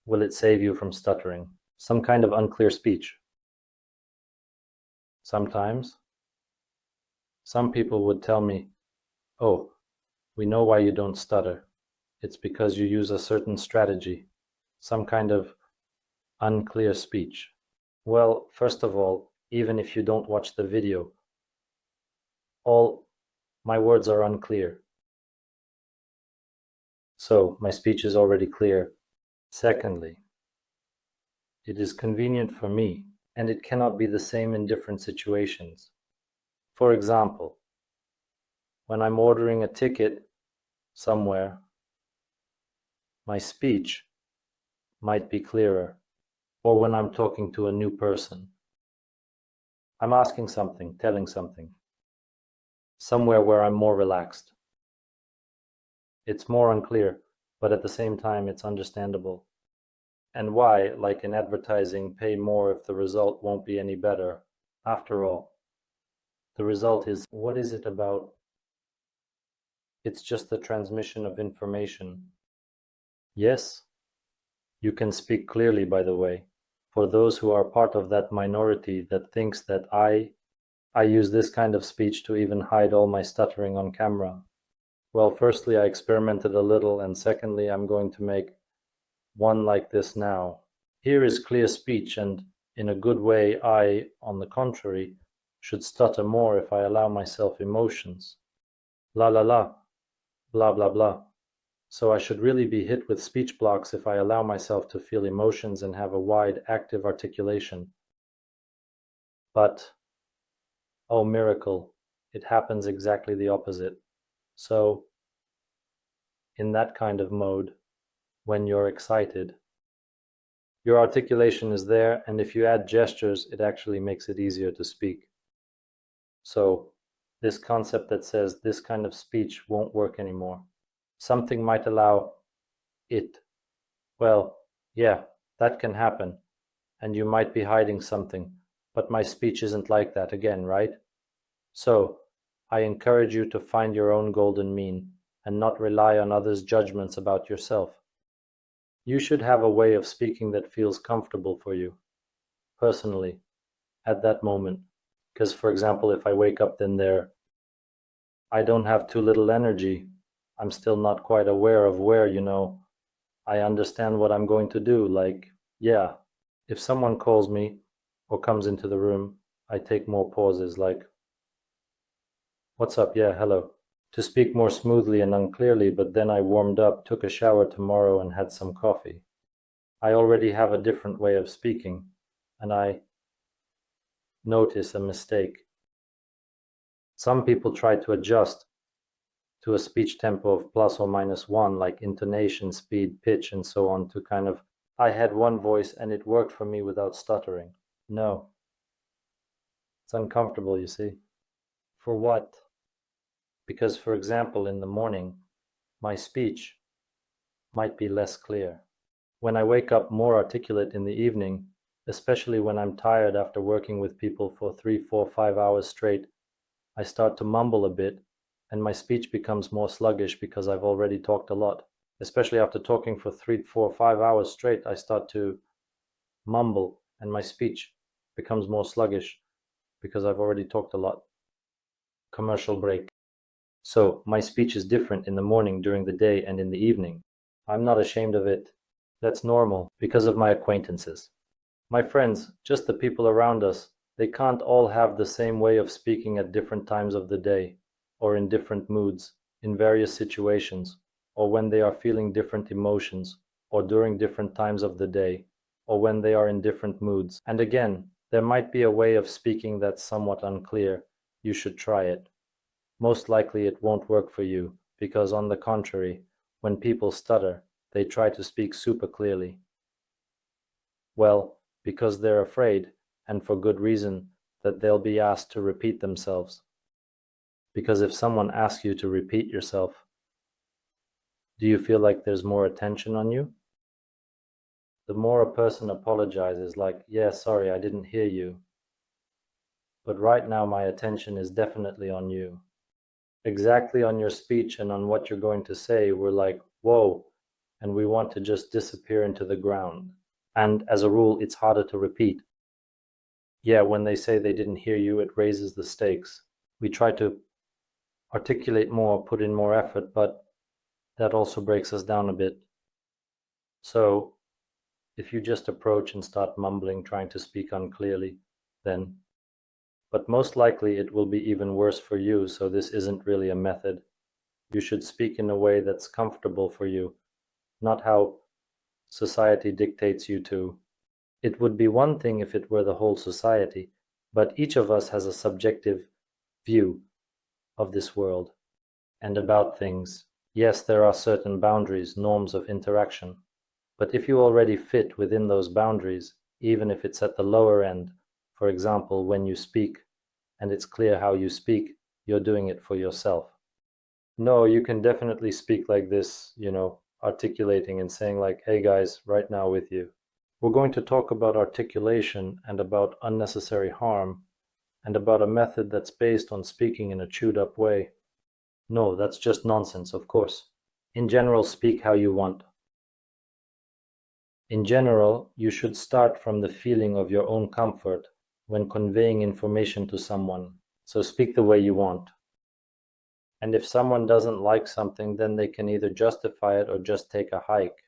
will it save you from stuttering? Some kind of unclear speech. Sometimes, some people would tell me, oh, we know why you don't stutter. It's because you use a certain strategy, some kind of unclear speech. Well, first of all, even if you don't watch the video, all my words are unclear. So my speech is already clear. Secondly, it is convenient for me, and it cannot be the same in different situations. For example, when I'm ordering a ticket somewhere, my speech might be clearer, or when I'm talking to a new person. I'm asking something, telling something, somewhere where I'm more relaxed. It's more unclear, but at the same time it's understandable. And why, like in advertising, pay more if the result won't be any better? After all, the result is, what is it about? It's just the transmission of information. Yes, you can speak clearly, by the way, for those who are part of that minority that thinks that I use this kind of speech to even hide all my stuttering on camera. Well, firstly, I experimented a little, and secondly, I'm going to make one like this now. Here is clear speech, and in a good way, I, on the contrary, should stutter more if I allow myself emotions. La la la, blah blah blah. So I should really be hit with speech blocks if I allow myself to feel emotions and have a wide, active articulation. But, oh miracle, it happens exactly the opposite. So, in that kind of mode, when you're excited, your articulation is there, and if you add gestures, it actually makes it easier to speak. So, this concept that says this kind of speech won't work anymore. Something might allow it. Well, yeah, that can happen, and you might be hiding something, but my speech isn't like that again, right? So, I encourage you to find your own golden mean and not rely on others' judgments about yourself. You should have a way of speaking that feels comfortable for you, personally, at that moment. Because, for example, if I wake up then I don't have too little energy. I'm still not quite aware of where, I understand what I'm going to do. Like, yeah, if someone calls me or comes into the room, I take more pauses like, what's up? Yeah, hello. To speak more smoothly and unclearly, but then I warmed up, took a shower tomorrow, and had some coffee. I already have a different way of speaking, and I notice a mistake. Some people try to adjust to a speech tempo of plus or minus one, like intonation, speed, pitch, and so on, to kind of, I had one voice and it worked for me without stuttering. No. It's uncomfortable, you see. For what? Because, for example, in the morning, my speech might be less clear. When I wake up more articulate in the evening, especially when I'm tired after working with people for 3, 4, 5 hours straight, I start to mumble a bit, and my speech becomes more sluggish because I've already talked a lot. Especially after talking for 3, 4, 5 hours straight, I start to mumble, and my speech becomes more sluggish because I've already talked a lot. Commercial break. So my speech is different in the morning, during the day, and in the evening. I'm not ashamed of it. That's normal because of my acquaintances. My friends, just the people around us, they can't all have the same way of speaking at different times of the day, or in different moods, in various situations, or when they are feeling different emotions, or during different times of the day, or when they are in different moods. And again, there might be a way of speaking that's somewhat unclear. You should try it. Most likely it won't work for you, because on the contrary, when people stutter, they try to speak super clearly. Well, because they're afraid, and for good reason, that they'll be asked to repeat themselves. Because if someone asks you to repeat yourself, do you feel like there's more attention on you? The more a person apologizes, like, yeah, sorry, I didn't hear you, but right now my attention is definitely on you. Exactly on your speech and on what you're going to say, we're like, whoa, and we want to just disappear into the ground. And as a rule, it's harder to repeat. Yeah, when they say they didn't hear you, it raises the stakes. We try to articulate more, put in more effort, but that also breaks us down a bit. So if you just approach and start mumbling, trying to speak unclearly, then, but most likely it will be even worse for you, so this isn't really a method. You should speak in a way that's comfortable for you, not how society dictates you to. It would be one thing if it were the whole society, but each of us has a subjective view of this world and about things. Yes, there are certain boundaries, norms of interaction, but if you already fit within those boundaries, even if it's at the lower end, for example, when you speak, and it's clear how you speak, you're doing it for yourself. No, you can definitely speak like this, articulating and saying like, hey guys, right now with you. We're going to talk about articulation and about unnecessary harm and about a method that's based on speaking in a chewed up way. No, that's just nonsense, of course. In general, speak how you want. In general, you should start from the feeling of your own comfort when conveying information to someone, so speak the way you want. And if someone doesn't like something, then they can either justify it or just take a hike.